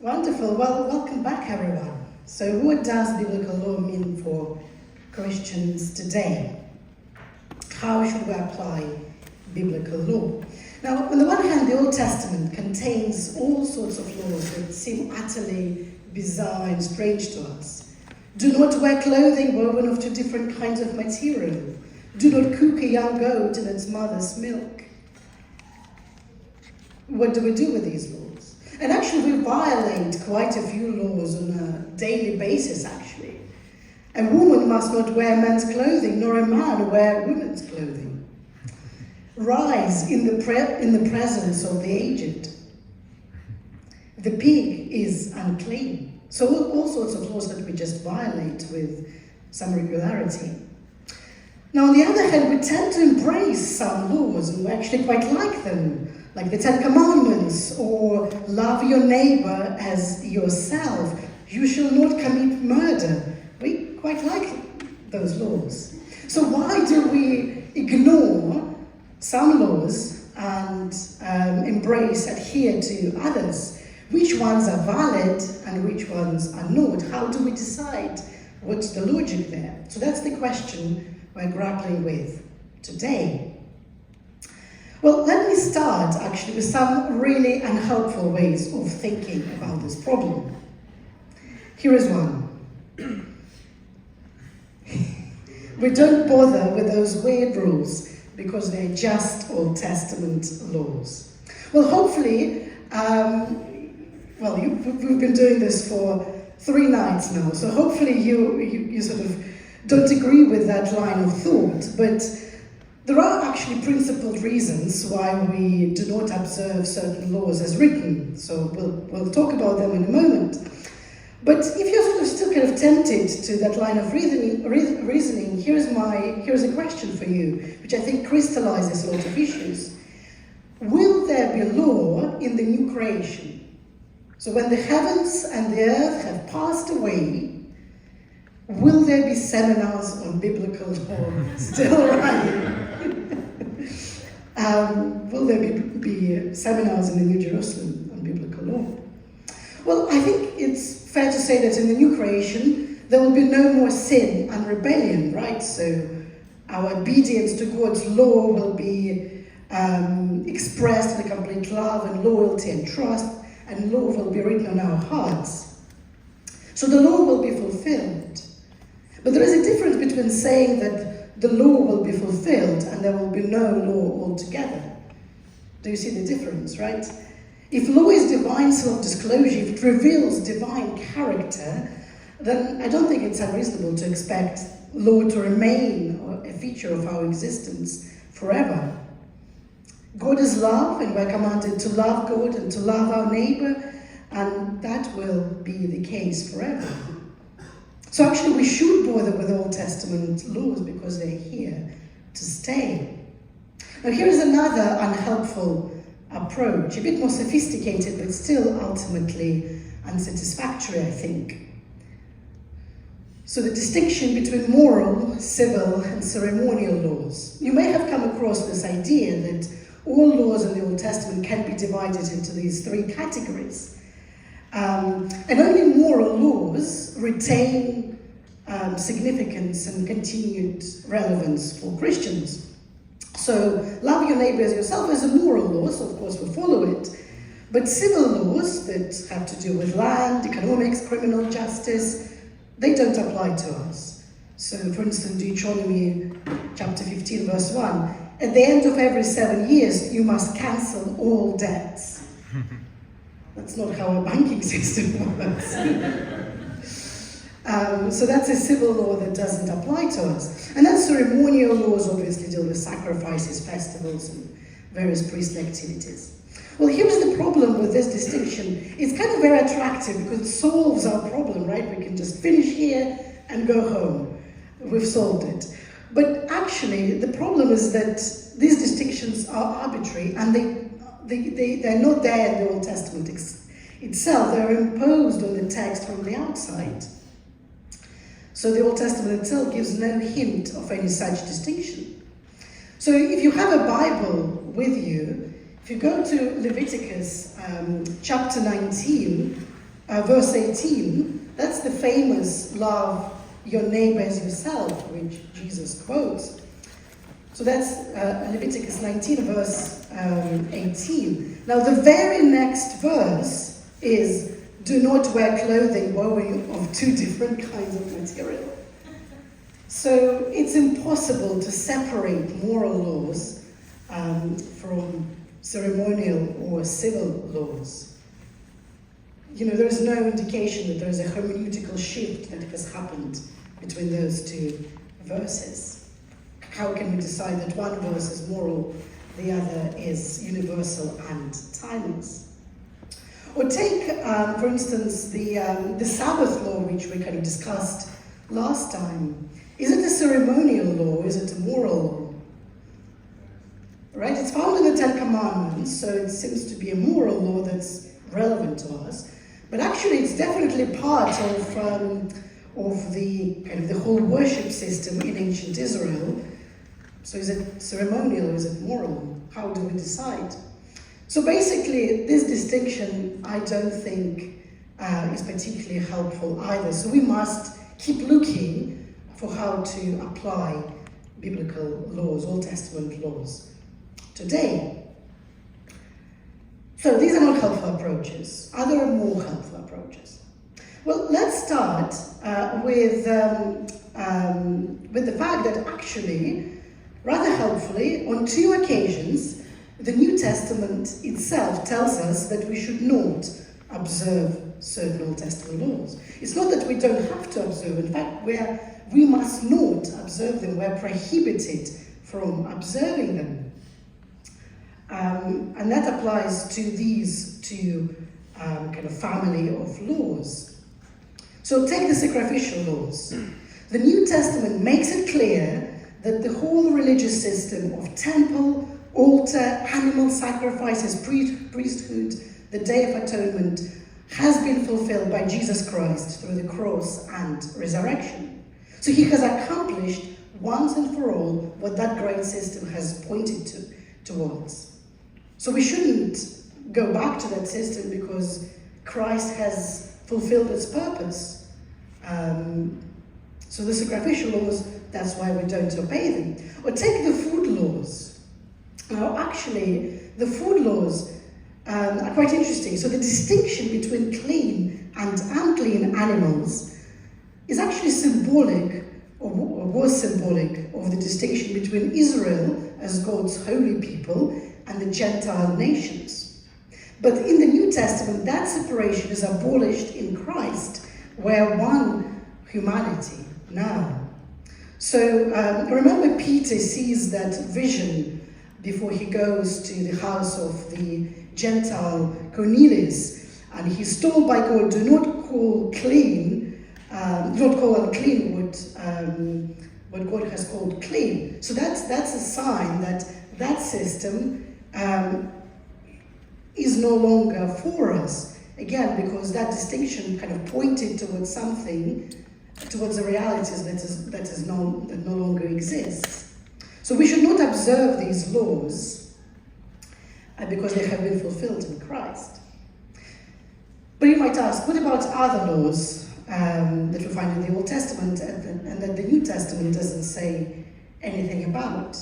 Wonderful. Well, welcome back, everyone. So what does biblical law mean for Christians today? How should we apply biblical law? Now, on the one hand, the Old Testament contains all sorts of laws that seem utterly bizarre and strange to us. Do not wear clothing woven of two different kinds of material. Do not cook a young goat in its mother's milk. What do we do with these laws? And actually, we violate quite a few laws on a daily basis, actually. A woman must not wear men's clothing, nor a man wear women's clothing. Rise in the presence of the aged. The pig is unclean. So all sorts of laws that we just violate with some regularity. Now, on the other hand, we tend to embrace some laws, and we actually quite like them, like the Ten Commandments, or love your neighbor as yourself. You shall not commit murder. We quite like those laws. So why do we ignore some laws and adhere to others? Which ones are valid and which ones are not? How do we decide what's the logic there? So that's the question we're grappling with today. Well, let me start actually with some really unhelpful ways of thinking about this problem. Here is one. We don't bother with those weird rules because they're just Old Testament laws. Well, hopefully, we've been doing this for 3 nights now, so hopefully you sort of don't agree with that line of thought, but there are actually principled reasons why we do not observe certain laws as written, so we'll talk about them in a moment. But if you're sort of still kind of tempted to that line of reasoning, here's a question for you, which I think crystallizes a lot of issues. Will there be law in the new creation? So when the heavens and the earth have passed away, will there be seminars on biblical law still running? Will there be seminars in the New Jerusalem on biblical law? Well, I think it's fair to say that in the new creation, there will be no more sin and rebellion, right? So our obedience to God's law will be expressed in a complete love and loyalty and trust, and law will be written on our hearts. So the law will be fulfilled. But there is a difference between saying that the law will be fulfilled and there will be no law altogether. Do you see the difference, right? If law is divine self-disclosure, if it reveals divine character, then I don't think it's unreasonable to expect law to remain a feature of our existence forever. God is love, and we're commanded to love God and to love our neighbor, and that will be the case forever. So actually we should bother with Old Testament laws because they're here to stay. Now here's another unhelpful approach, a bit more sophisticated but still ultimately unsatisfactory, I think. So the distinction between moral, civil and ceremonial laws. You may have come across this idea that all laws in the Old Testament can be divided into these 3 categories. And only moral laws retain significance and continued relevance for Christians. So, love your neighbor as yourself is a moral law, so of course we follow it. But civil laws that have to do with land, economics, criminal justice, they don't apply to us. So, for instance, Deuteronomy chapter 15, verse 1, at the end of every 7 years, you must cancel all debts. That's not how our banking system works. So that's a civil law that doesn't apply to us. And then ceremonial laws obviously deal with sacrifices, festivals, and various priestly activities. Well, here's the problem with this distinction. It's kind of very attractive because it solves our problem, right? We can just finish here and go home. We've solved it. But actually, the problem is that these distinctions are arbitrary and they're not there in the Old Testament itself. They're imposed on the text from the outside. So the Old Testament itself gives no hint of any such distinction. So if you have a Bible with you, if you go to Leviticus chapter 19, verse 18, that's the famous love your neighbor as yourself, which Jesus quotes. So that's Leviticus 19, verse 18. Now the very next verse is, do not wear clothing woven of two different kinds of material. So it's impossible to separate moral laws from ceremonial or civil laws. You know, there is no indication that there is a hermeneutical shift that has happened between those two verses. How can we decide that one verse is moral, the other is universal and timeless? Or take, for instance, the Sabbath law, which we kind of discussed last time. Is it a ceremonial law? Is it a moral law? Right? It's found in the Ten Commandments, so it seems to be a moral law that's relevant to us. But actually, it's definitely part of the kind of the whole worship system in ancient Israel. So is it ceremonial or is it moral? How do we decide? So basically, this distinction, I don't think is particularly helpful either. So we must keep looking for how to apply biblical laws, Old Testament laws, today. So these are not helpful approaches. Are there more helpful approaches? Well, let's start with the fact that actually, rather helpfully, on 2 occasions, the New Testament itself tells us that we should not observe certain Old Testament laws. It's not that we don't have to observe. In fact, we must not observe them. We're prohibited from observing them. And that applies to these 2 kind of family of laws. So take the sacrificial laws. The New Testament makes it clear that the whole religious system of temple, altar, animal sacrifices, priesthood, the Day of Atonement, has been fulfilled by Jesus Christ through the cross and resurrection. So he has accomplished once and for all what that great system has pointed towards. So we shouldn't go back to that system because Christ has fulfilled its purpose. So the sacrificial laws, that's why we don't obey them. Or take the food laws. Now actually, the food laws are quite interesting. So the distinction between clean and unclean animals is actually symbolic, or was symbolic, of the distinction between Israel as God's holy people and the Gentile nations. But in the New Testament, that separation is abolished in Christ. We're one humanity now. So remember, Peter sees that vision before he goes to the house of the Gentile Cornelius, and he's told by God, do not call unclean what God has called clean. So that's a sign that system is no longer for us. Again, because that distinction kind of pointed towards something, towards the realities that no longer exists. So we should not observe these laws because they have been fulfilled in Christ. But you might ask, what about other laws that we find in the Old Testament and that the New Testament doesn't say anything about?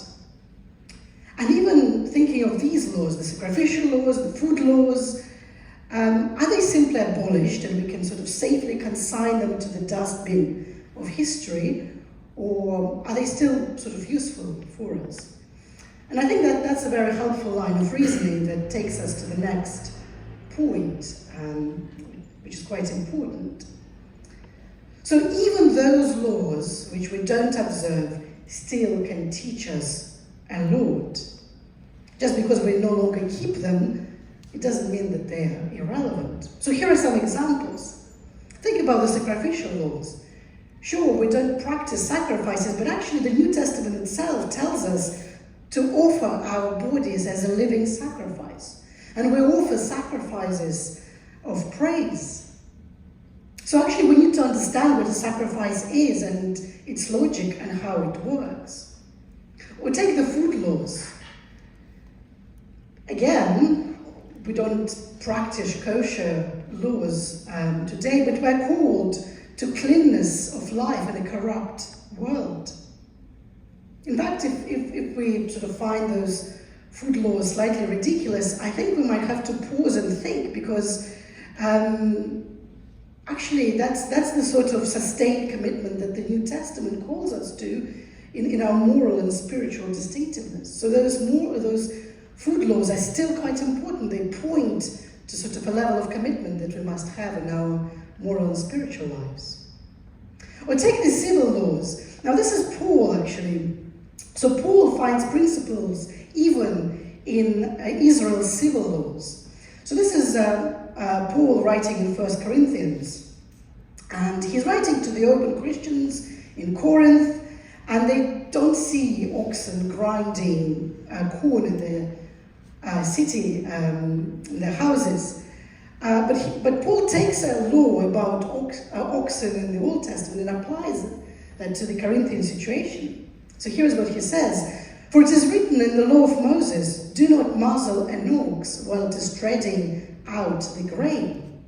And even thinking of these laws, the sacrificial laws, the food laws, are they simply abolished and we can sort of safely consign them to the dustbin of history, or are they still sort of useful for us? And I think that's a very helpful line of reasoning that takes us to the next point, which is quite important. So even those laws which we don't observe still can teach us a lot. Just because we no longer keep them, it doesn't mean that they are irrelevant. So here are some examples. Think about the sacrificial laws. Sure, we don't practice sacrifices, but actually the New Testament itself tells us to offer our bodies as a living sacrifice. And we offer sacrifices of praise. So actually we need to understand what a sacrifice is and its logic and how it works. Or take the food laws. Again, we don't practice kosher laws today, but we're called to cleanness of life in a corrupt world. In fact, if we sort of find those food laws slightly ridiculous, I think we might have to pause and think, because actually that's the sort of sustained commitment that the New Testament calls us to in our moral and spiritual distinctiveness. So those food laws are still quite important. They point to sort of a level of commitment that we must have in our moral and spiritual lives. Or take the civil laws. Now this is Paul, actually. So Paul finds principles even in Israel's civil laws. So this is Paul writing in 1 Corinthians. And he's writing to the open Christians in Corinth, and they don't see oxen grinding corn in their city, in their houses. But Paul takes a law about oxen in the Old Testament and applies that to the Corinthian situation. So here's what he says. For it is written in the law of Moses, do not muzzle an ox while it is treading out the grain.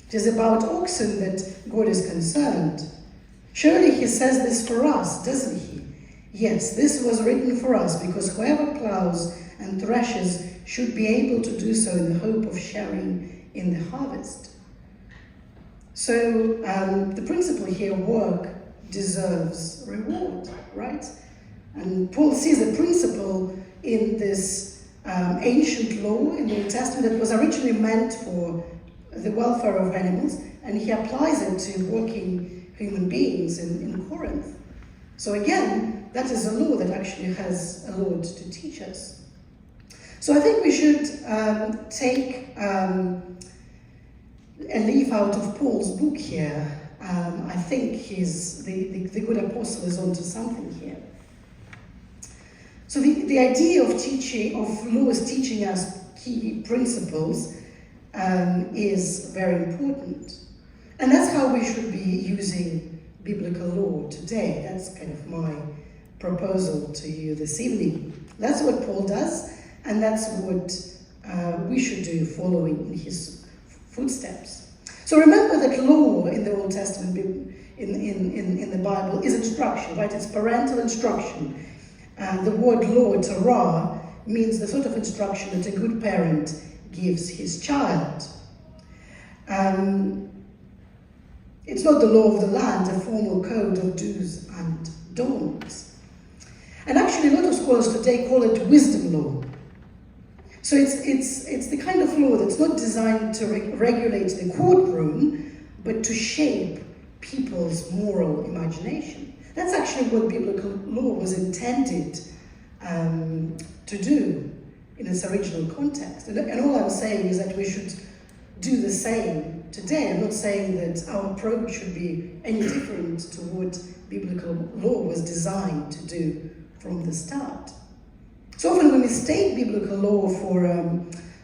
It is about oxen that God is concerned. Surely he says this for us, doesn't he? Yes, this was written for us, because whoever plows and threshes should be able to do so in the hope of sharing in the harvest. So the principle here, work deserves reward, right? And Paul sees a principle in this ancient law in the New Testament that was originally meant for the welfare of animals, and he applies it to working human beings in Corinth. So again, that is a law that actually has a lot to teach us. So I think we should take a leaf out of Paul's book here. I think the good apostle is onto something here. So the idea of laws teaching us key principles is very important. And that's how we should be using biblical law today. That's kind of my proposal to you this evening. That's what Paul does, and that's what we should do, following in his footsteps. So remember that law in the Old Testament, in the Bible, is instruction, right? It's parental instruction. The word law, Torah, means the sort of instruction that a good parent gives his child. It's not the law of the land, a formal code of do's and don'ts. And actually, a lot of scholars today call it wisdom law. So it's the kind of law that's not designed to regulate the courtroom, but to shape people's moral imagination. That's actually what biblical law was intended to do in its original context. And all I'm saying is that we should do the same today. I'm not saying that our approach should be any different to what biblical law was designed to do from the start. So often we mistake biblical law for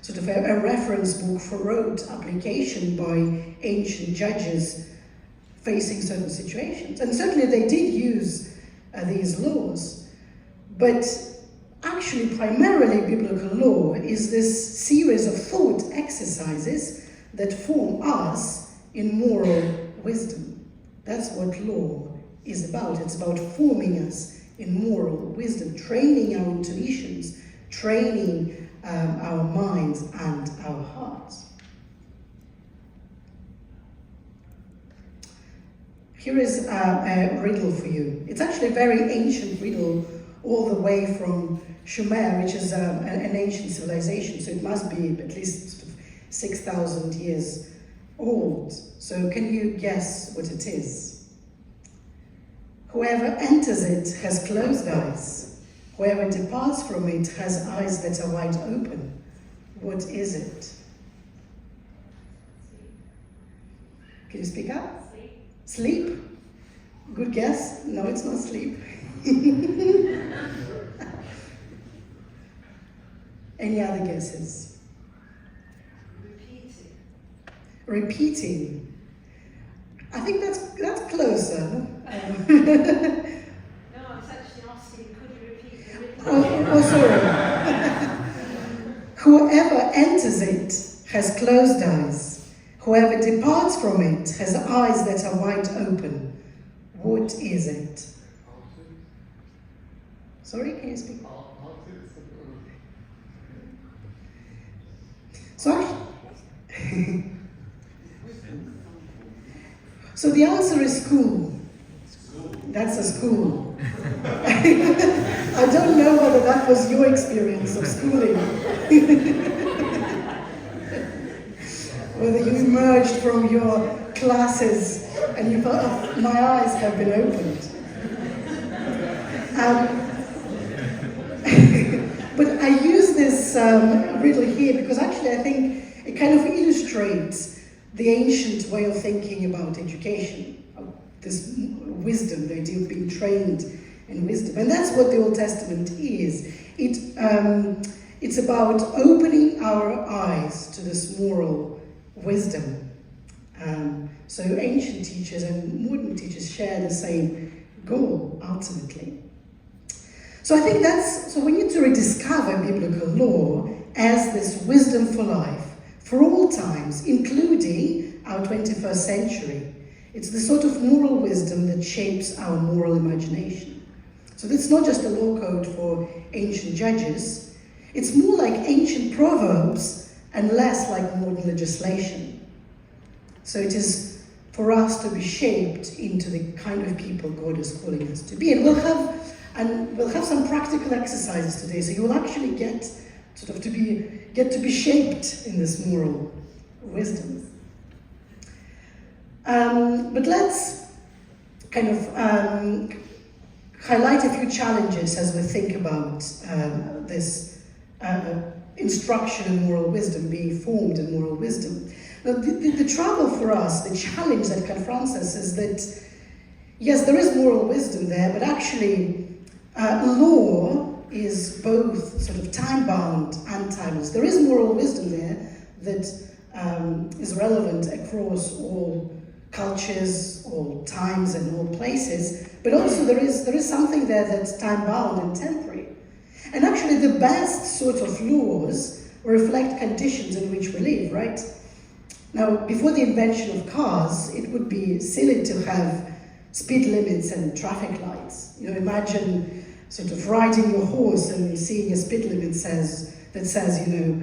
sort of a reference book for rote application by ancient judges facing certain situations. And certainly they did use these laws, but actually primarily biblical law is this series of thought exercises that form us in moral wisdom. That's what law is about. It's about forming us in moral wisdom, training our intuitions, training our minds and our hearts. Here is a riddle for you. It's actually a very ancient riddle, all the way from Sumer, which is an ancient civilization, so it must be at least 6,000 years old. So can you guess what it is? Whoever enters it has closed eyes. Whoever departs from it has eyes that are wide open. What is it? Can you speak up? Sleep? Good guess? No, it's not sleep. Any other guesses? Repeating. I think that's closer. No, I was actually asking, could you repeat the riddle? Oh, sorry. Whoever enters it has closed eyes. Whoever departs from it has eyes that are wide open. What is it? Sorry, can you speak? So so the answer is school. That's a school. I don't know whether that was your experience of schooling. Whether you emerged from your classes and you thought, oh, my eyes have been opened. But I use this riddle here because actually I think it kind of illustrates the ancient way of thinking about education, of this wisdom, the idea of being trained in wisdom. And that's what the Old Testament is. It's about opening our eyes to this moral wisdom. So ancient teachers and modern teachers share the same goal, ultimately. So I think so we need to rediscover biblical law as this wisdom for life, for all times, including our 21st century. It's the sort of moral wisdom that shapes our moral imagination. So it's not just a law code for ancient judges. It's more like ancient proverbs and less like modern legislation. So it is for us to be shaped into the kind of people God is calling us to be. And we'll have some practical exercises today, so you will actually get to be shaped in this moral wisdom. But let's kind of highlight a few challenges as we think about this instruction in moral wisdom, being formed in moral wisdom. Now, the trouble for us, the challenge that confronts us is that, yes, there is moral wisdom there, but actually law is both sort of time-bound and timeless. There is moral wisdom there that is relevant across all cultures, all times, and all places, but also there is something there that's time-bound and temporary. And actually the best sort of laws reflect conditions in which we live, right? Now, before the invention of cars, it would be silly to have speed limits and traffic lights. Imagine sort of riding your horse and seeing a speed limit that says, you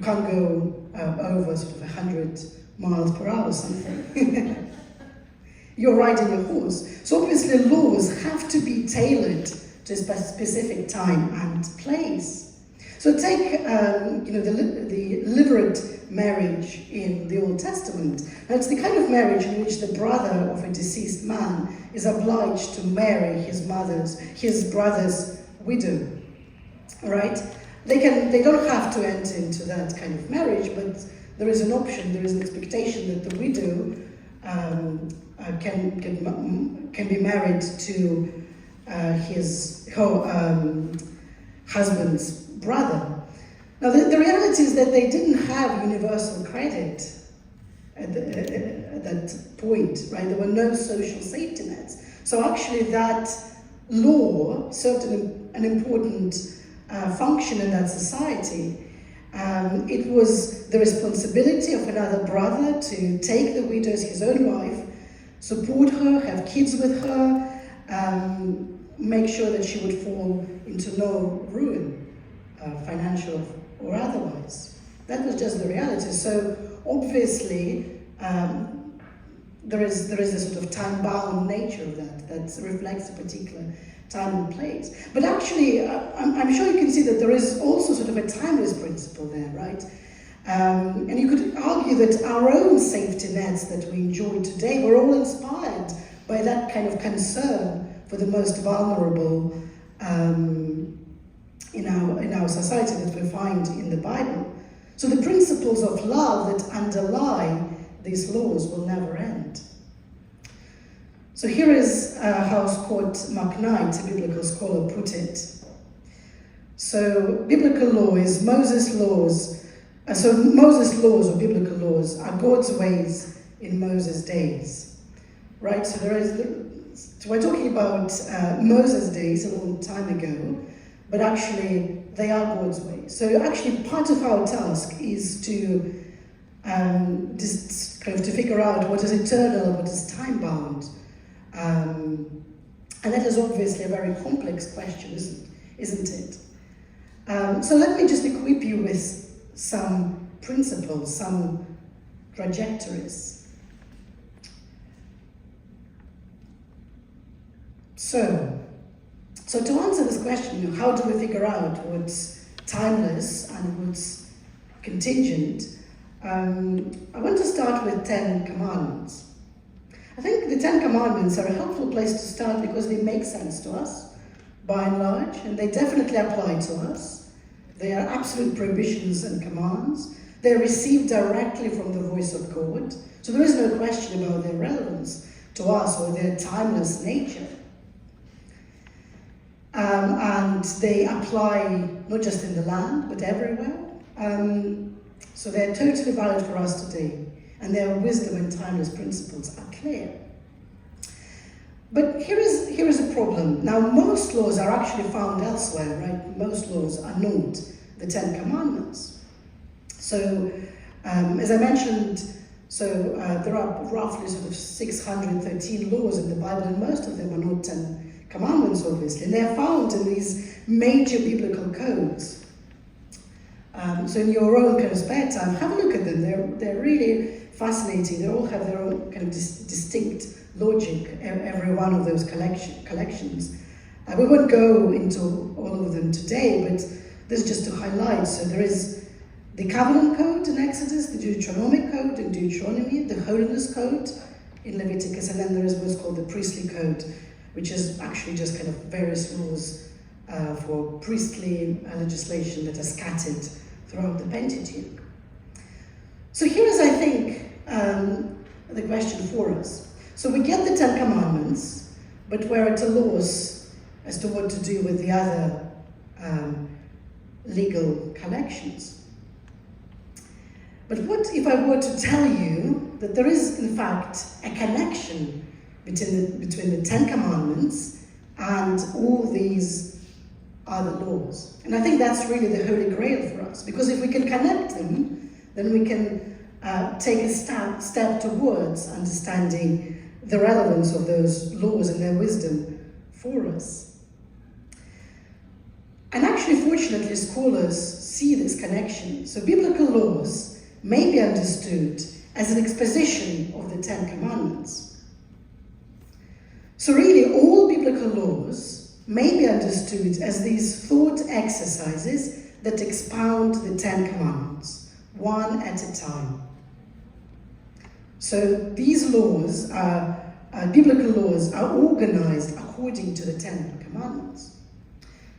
can't go over sort of 100 miles per hour or something. You're riding a horse. So obviously laws have to be tailored to a specific time and place. So take the levirate marriage in the Old Testament. Now, it's the kind of marriage in which the brother of a deceased man is obliged to marry his brother's widow. Right? They don't have to enter into that kind of marriage, but there is an option, there is an expectation that the widow can be married to her husband's brother. Now, the reality is that they didn't have universal credit at that point, right? There were no social safety nets. So actually that law served an important function in that society. It was the responsibility of another brother to take the widow as his own wife, support her, have kids with her, make sure that she would fall into no ruin, financial or otherwise. That was just the reality. So obviously, there is a sort of time-bound nature of that reflects a particular time and place. But actually, I'm sure you can see that there is also sort of a timeless principle there, right? And you could argue that our own safety nets that we enjoy today were all inspired by that kind of concern for the most vulnerable in our society that we find in the Bible. So the principles of love that underlie these laws will never end. So here is how Scott McKnight, a biblical scholar, put it. So biblical law is Moses' laws. So Moses' laws or biblical laws are God's ways in Moses' days, right? So we're talking about Moses' days a long time ago, but actually they are God's ways. So actually part of our task is to just kind of to figure out what is eternal, what is time-bound. And that is obviously a very complex question, isn't it? So let me just equip you with some principles, some trajectories. So to answer this question, how do we figure out what's timeless and what's contingent? I want to start with 10 commandments. I think the 10 commandments are a helpful place to start because they make sense to us, by and large, and they definitely apply to us. They are absolute prohibitions and commands. They're received directly from the voice of God, so there is no question about their relevance to us or their timeless nature. And they apply not just in the land, but everywhere. So they're totally valid for us today, and their wisdom and timeless principles are clear. But here is a problem. Now, most laws are actually found elsewhere, right? Most laws are not the 10 Commandments. So, as I mentioned, there are roughly sort of 613 laws in the Bible, and most of them are not 10 Commandments, obviously. And they're found in these major biblical codes. So in your own kind of spare time, have a look at them. They're really fascinating. They all have their own kind of distinct logic, every one of those collections. We won't go into all of them today, but this is just to highlight. So there is the Covenant Code in Exodus, the Deuteronomic Code in Deuteronomy, the Holiness Code in Leviticus, and then there is what's called the Priestly Code, which is actually just kind of various laws for priestly legislation that are scattered throughout the Pentateuch. So here is, I think, the question for us. So we get the 10 Commandments, but we're at a loss as to what to do with the other legal collections. But what if I were to tell you that there is, in fact, a connection between the 10 Commandments and all these other laws? And I think that's really the Holy Grail for us, because if we can connect them, then we can take a step towards understanding the relevance of those laws and their wisdom for us. And actually, fortunately, scholars see this connection. So biblical laws may be understood as an exposition of the 10 Commandments. So really, all biblical laws may be understood as these thought exercises that expound the 10 Commandments, one at a time. So these laws, biblical laws, are organized according to the 10 Commandments.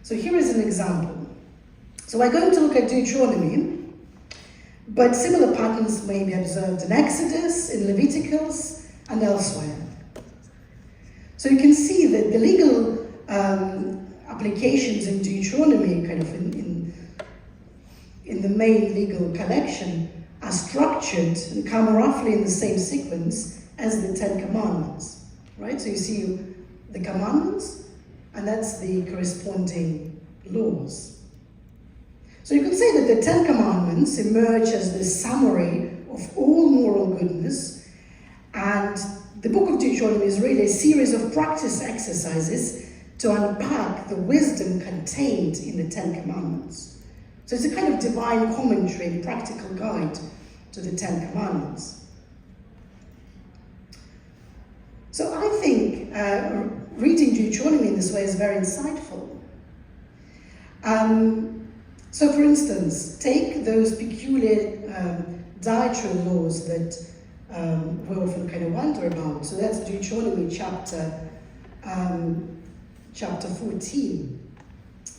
So here is an example. So we're going to look at Deuteronomy, but similar patterns may be observed in Exodus, in Leviticus, and elsewhere. So you can see that the legal applications in Deuteronomy, kind of in the main legal collection, are structured and come roughly in the same sequence as the 10 Commandments, right? So you see the commandments, and that's the corresponding laws. So you could say that the 10 Commandments emerge as the summary of all moral goodness, and the book of Deuteronomy is really a series of practice exercises to unpack the wisdom contained in the 10 Commandments. So it's a kind of divine commentary and practical guide to the 10 Commandments. So I think reading Deuteronomy in this way is very insightful. So for instance, take those peculiar dietary laws that we often kind of wonder about. So that's Deuteronomy chapter 14,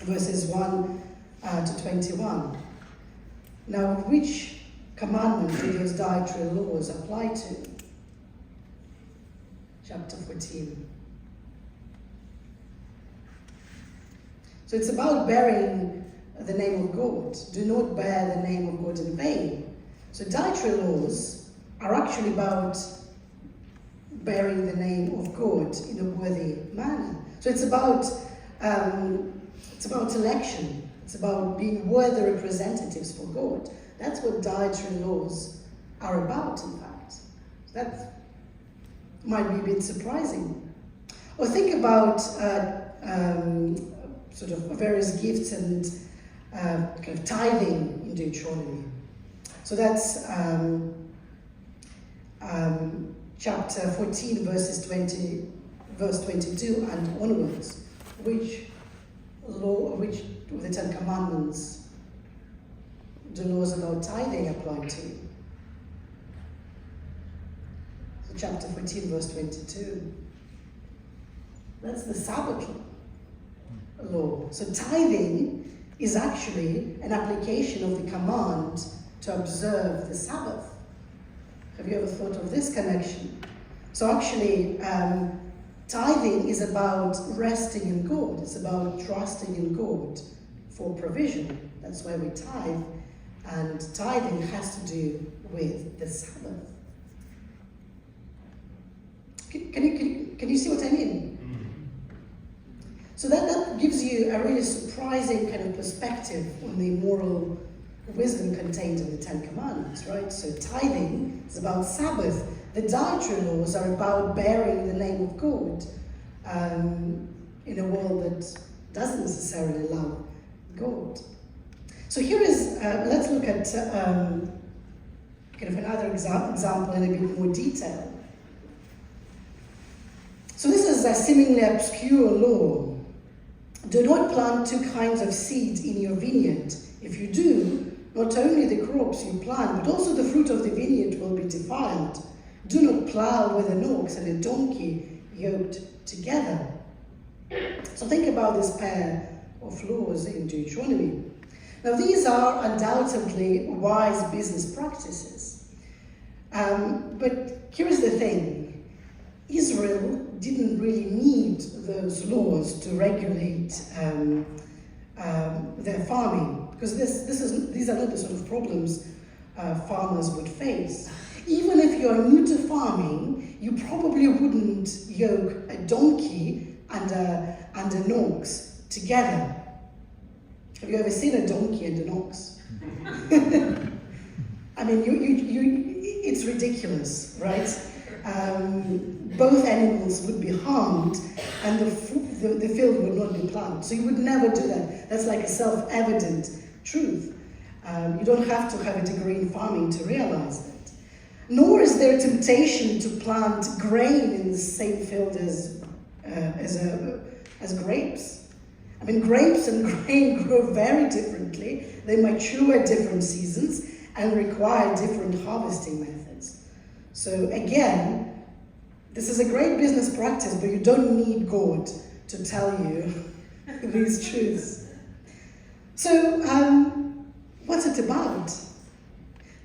verses 1 to 21. Now, which commandment do those dietary laws apply to? Chapter 14. So it's about bearing the name of God. Do not bear the name of God in vain. So dietary laws are actually about bearing the name of God in a worthy manner. So it's about election. It's about being worthy representatives for God. That's what dietary laws are about, in fact. That might be a bit surprising. Or think about sort of various gifts and kind of tithing in Deuteronomy. So that's chapter 14, verse 22 and onwards, which of the Ten Commandments do laws about tithing apply to? So chapter 14, verse 22. That's the Sabbath law. So tithing is actually an application of the command to observe the Sabbath. Have you ever thought of this connection? So actually, tithing is about resting in God. It's about trusting in God for provision. That's why we tithe. And tithing has to do with the Sabbath. Can you see what I mean? So that gives you a really surprising kind of perspective on the moral wisdom contained in the Ten Commandments, right? So tithing is about Sabbath. The dietary laws are about bearing the name of God in a world that doesn't necessarily love God. So here is, let's look at kind of another example in a bit more detail. So this is a seemingly obscure law. Do not plant 2 kinds of seed in your vineyard. If you do, not only the crops you plant, but also the fruit of the vineyard will be defiled. Do not plow with an ox and a donkey yoked together. So think about this pair of laws in Deuteronomy. Now these are undoubtedly wise business practices. But here's the thing. Israel didn't really need those laws to regulate their farming, because these are not the sort of problems farmers would face. Even if you're new to farming, you probably wouldn't yoke a donkey and an ox together. Have you ever seen a donkey and an ox? I mean, it's ridiculous, right? Both animals would be harmed and the field would not be plowed. So you would never do that. That's like a self-evident truth. You don't have to have a degree in farming to realize that. Nor is there temptation to plant grain in the same field as grapes. I mean, grapes and grain grow very differently. They mature at different seasons and require different harvesting methods. So again, this is a great business practice, but you don't need God to tell you these truths. So what's it about?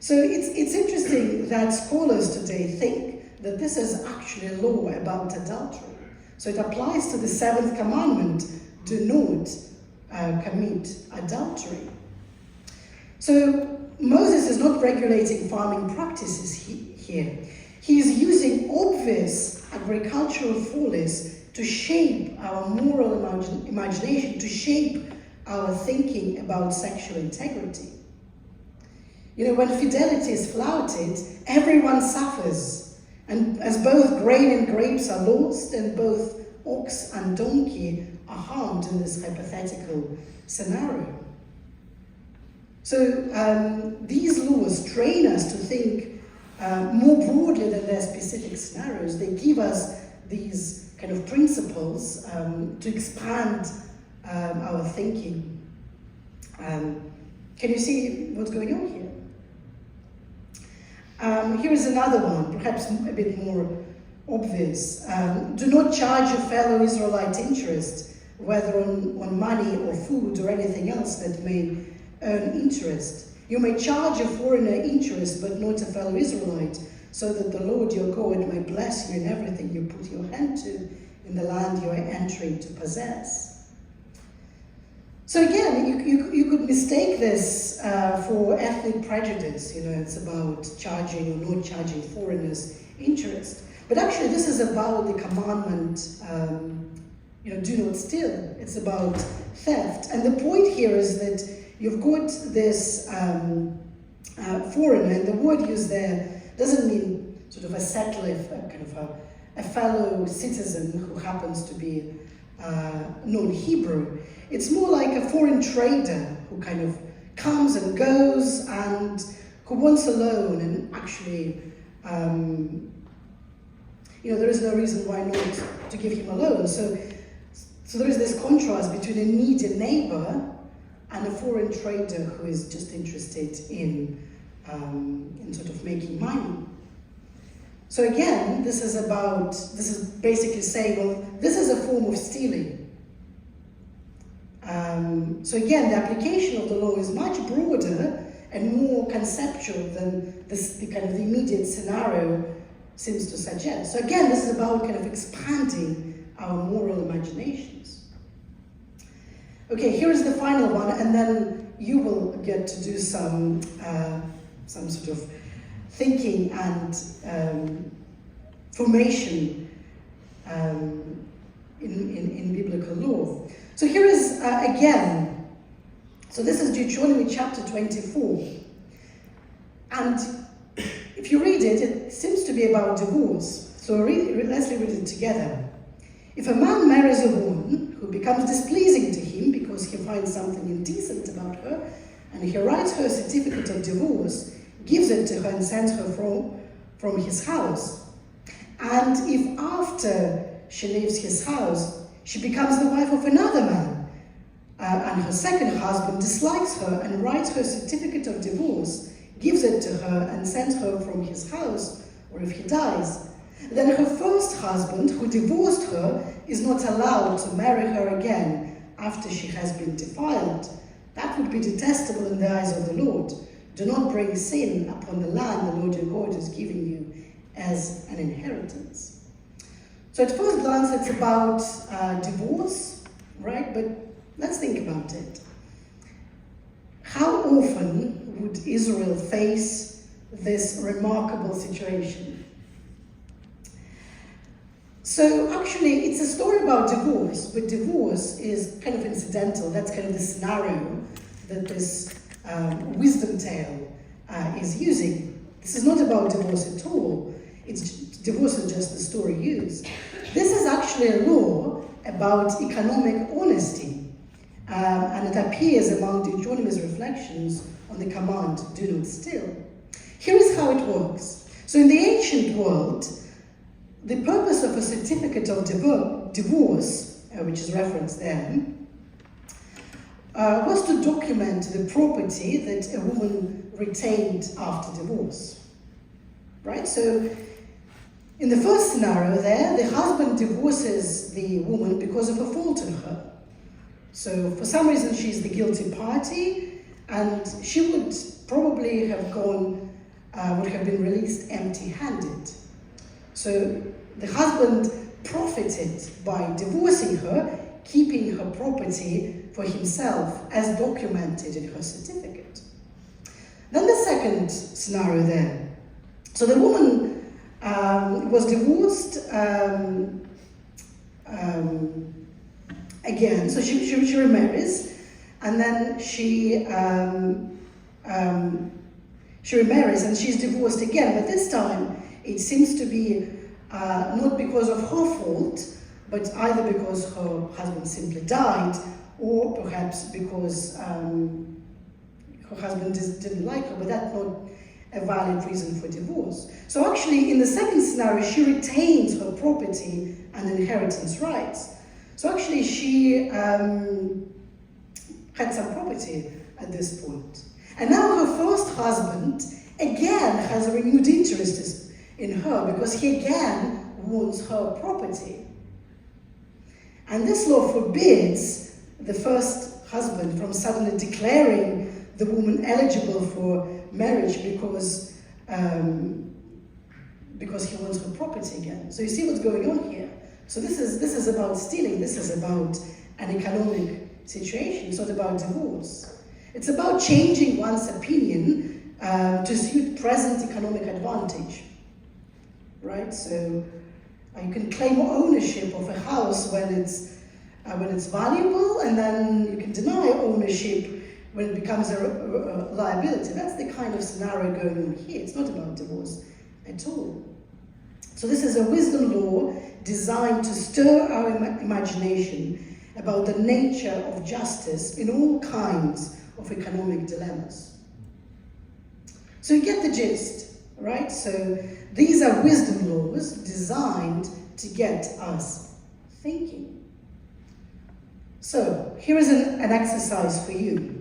So it's interesting that scholars today think that this is actually a law about adultery. So it applies to the 7th commandment, do not commit adultery. So Moses is not regulating farming practices here. He is using obvious agricultural follies to shape our moral imagination, to shape our thinking about sexual integrity. You know, when fidelity is flouted, everyone suffers. And as both grain and grapes are lost, and both ox and donkey are harmed in this hypothetical scenario. So these laws train us to think more broadly than their specific scenarios. They give us these kind of principles to expand our thinking. Can you see what's going on here? Here is another one, perhaps a bit more obvious. Do not charge your fellow Israelite interest, whether on money or food or anything else that may earn interest. You may charge a foreigner interest, but not a fellow Israelite, so that the Lord your God may bless you in everything you put your hand to in the land you are entering to possess. So again, you could mistake this for ethnic prejudice. You know, it's about charging or not charging foreigners interest. But actually, this is about the commandment, do not steal. It's about theft. And the point here is that you've got this foreigner, and the word used there doesn't mean sort of a settler, kind of a fellow citizen who happens to be non-Hebrew. It's more like a foreign trader who kind of comes and goes and who wants a loan, and actually, there is no reason why not to give him a loan. So there is this contrast between a needy neighbor and a foreign trader who is just interested in sort of making money. So again, this is basically saying, well, this is a form of stealing. So again, the application of the law is much broader and more conceptual than the kind of the immediate scenario seems to suggest. So again, this is about kind of expanding our moral imaginations. Okay, here is the final one, and then you will get to do some sort of thinking and formation in biblical law. So here is, again, so this is Deuteronomy chapter 24. And if you read it, it seems to be about divorce. So let's read it together. If a man marries a woman who becomes displeasing to him because he finds something indecent about her, and he writes her a certificate of divorce, gives it to her and sends her from his house. And if after she leaves his house, she becomes the wife of another man, and her second husband dislikes her and writes her a certificate of divorce, gives it to her and sends her from his house, or if he dies, then her first husband, who divorced her, is not allowed to marry her again after she has been defiled. That would be detestable in the eyes of the Lord. Do not bring sin upon the land the Lord your God is giving you as an inheritance. So at first glance, it's about divorce, right? But let's think about it. How often would Israel face this remarkable situation? So actually, it's a story about divorce, but divorce is kind of incidental. That's kind of the scenario that this wisdom tale is using. This is not about divorce at all. Divorce is just the story used. This is actually a law about economic honesty, and it appears among Deuteronomy's reflections on the command, do not steal. Here is how it works. So in the ancient world, the purpose of a certificate of divorce, which is referenced there, was to document the property that a woman retained after divorce. Right? So in the first scenario there, the husband divorces the woman because of a fault in her. So for some reason she's the guilty party, and she would probably have would have been released empty-handed. So the husband profited by divorcing her, keeping her property for himself as documented in her certificate. Then the second scenario there. So the woman was divorced again, so she remarries, and then she remarries and she's divorced again, but this time it seems to be not because of her fault, but either because her husband simply died, or perhaps because her husband didn't like her, but that's not a valid reason for divorce. So actually, in the second scenario, she retains her property and inheritance rights. So actually, she had some property at this point. And now her first husband, again, has a renewed interest in her because he again wants her property. And this law forbids the first husband from suddenly declaring the woman eligible for marriage because he wants her property again. So you see what's going on here. So this is about stealing. This is about an economic situation. It's not about divorce. It's about changing one's opinion to suit present economic advantage, right? So you can claim ownership of a house when it's valuable, and then you can deny ownership when it becomes a liability. That's the kind of scenario going on here. It's not about divorce at all. So this is a wisdom law designed to stir our imagination about the nature of justice in all kinds of economic dilemmas. So you get the gist, right? So these are wisdom laws designed to get us thinking. So here is an exercise for you.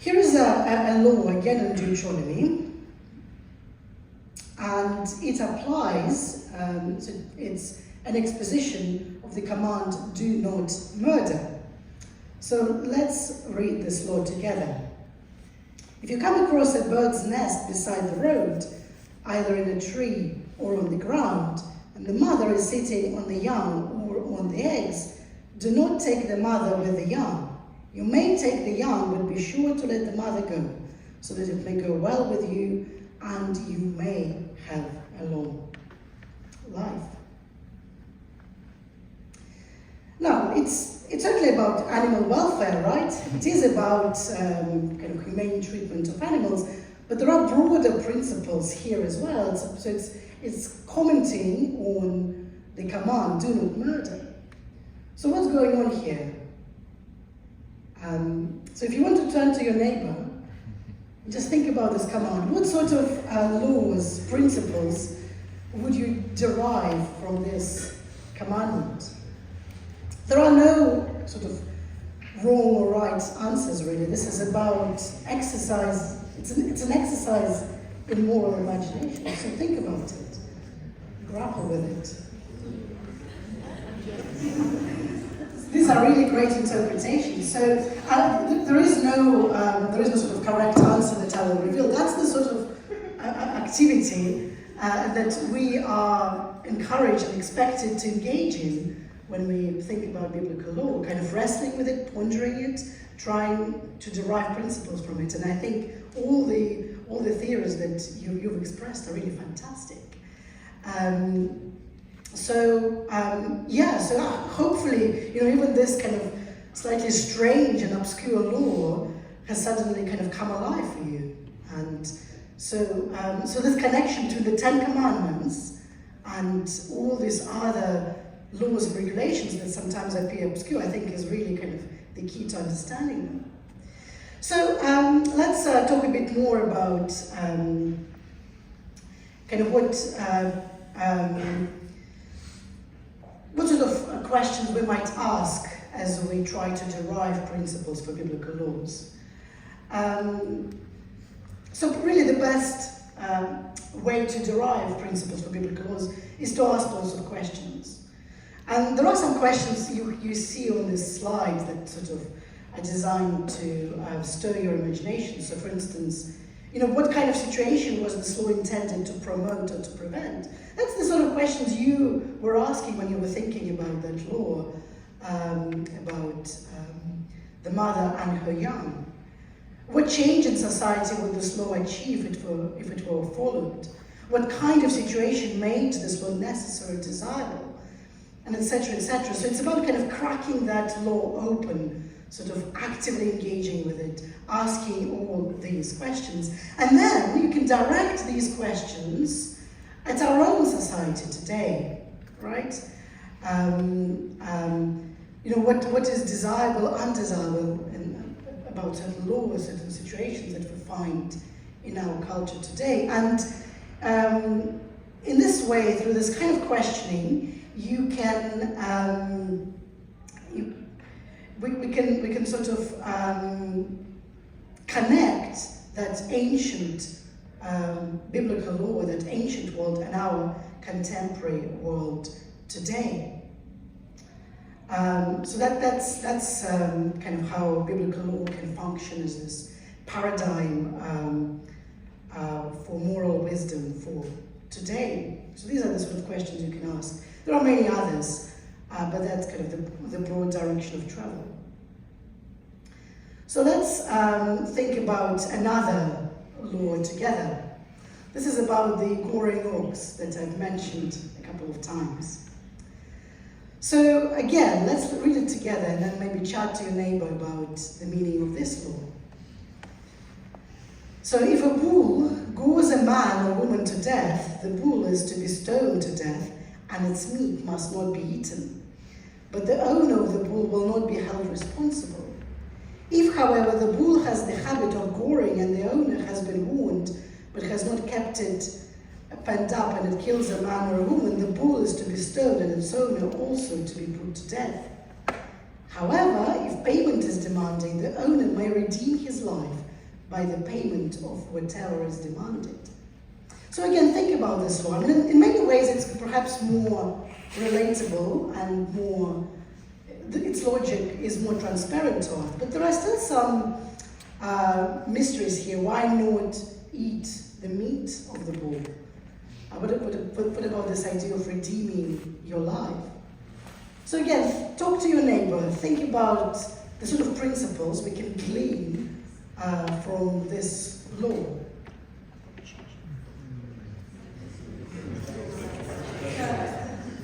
Here is a law, again in Deuteronomy, and it applies, so it's an exposition of the command, do not murder. So let's read this law together. If you come across a bird's nest beside the road, either in a tree or on the ground, and the mother is sitting on the young or on the eggs, do not take the mother with the young. You may take the young, but be sure to let the mother go, so that it may go well with you, and you may have a long life. Now, it's certainly about animal welfare, right? It is about kind of humane treatment of animals, but there are broader principles here as well. So it's commenting on the command, do not murder. So what's going on here? So if you want to turn to your neighbor, just think about this command. What sort of laws, principles would you derive from this commandment? There are no sort of wrong or right answers, really. This is about exercise. It's an exercise in moral imagination. So think about it. Grapple with it. These are really great interpretations. So there is no sort of correct answer that I will reveal. That's the sort of activity that we are encouraged and expected to engage in when we think about biblical law, kind of wrestling with it, pondering it, trying to derive principles from it. And I think all the theories that you've expressed are really fantastic. So hopefully, even this kind of slightly strange and obscure law has suddenly kind of come alive for you. And so this connection to the Ten Commandments and all these other laws and regulations that sometimes appear obscure, I think is really kind of the key to understanding them. So let's talk a bit more about kind of what sort of questions we might ask as we try to derive principles for biblical laws. So really the best way to derive principles for biblical laws is to ask lots of questions. And there are some questions you see on this slide that sort of are designed to stir your imagination. So for instance, what kind of situation was this law intended to promote or to prevent? That's the sort of questions you were asking when you were thinking about that law, about the mother and her young. What change in society would this law achieve if it were followed? What kind of situation made this law necessary or desirable? And etc., etc. So it's about kind of cracking that law open, sort of actively engaging with it, asking all these questions. And then you can direct these questions at our own society today, right? What is desirable, undesirable, and about certain laws, certain situations that we find in our culture today. And in this way, through this kind of questioning, you can we can sort of connect that ancient biblical law, that ancient world, and our contemporary world today. So that's kind of how biblical law can function as this paradigm for moral wisdom for today. So these are the sort of questions you can ask. There are many others, but that's kind of the broad direction of travel. So let's think about another law together. This is about the goring ox that I've mentioned a couple of times. So again, let's read it together and then maybe chat to your neighbor about the meaning of this law. So if a bull gores a man or woman to death, the bull is to be stoned to death and its meat must not be eaten. But the owner of the bull will not be held responsible. If, however, the bull has the habit of goring and the owner has been warned but has not kept it pent up and it kills a man or a woman, the bull is to be stoned and its owner also to be put to death. However, if payment is demanded, the owner may redeem his life by the payment of whatever is demanded. So again, think about this law. I mean, in many ways it's perhaps more relatable and more, its logic is more transparent to us, but there are still some mysteries here. Why not eat the meat of the bull? What about this idea of redeeming your life? So again, talk to your neighbor, think about the sort of principles we can glean from this law.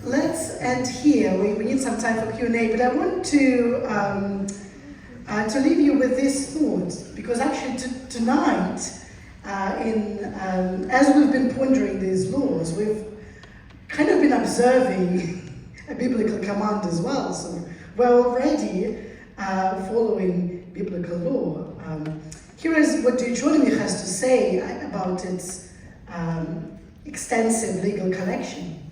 Let's end here. We need some time for Q&A, but I want to leave you with this thought, because actually tonight, as we've been pondering these laws, we've kind of been observing a biblical command as well. So we're already following biblical law. Here is what Deuteronomy has to say about its extensive legal collection.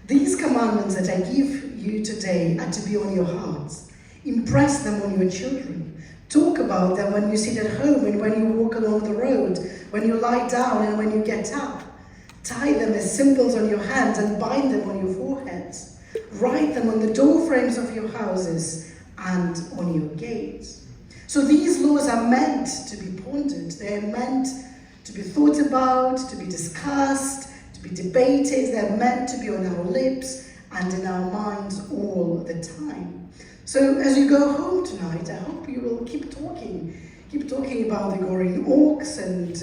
These commandments that I give you today are to be on your hearts. Impress them on your children. Talk about them when you sit at home and when you walk along the road, when you lie down and when you get up. Tie them as symbols on your hands and bind them on your foreheads. Write them on the door frames of your houses and on your gates. So these laws are meant to be pondered. They are meant to be thought about, to be discussed, to be debated. They're meant to be on our lips and in our minds all the time. So as you go home tonight, I hope you will keep talking about the goring ox and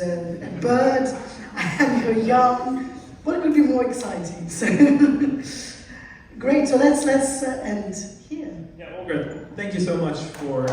a bird and your young. What could be more exciting? So great. So let's end here. Yeah, Olga, thank you so much for.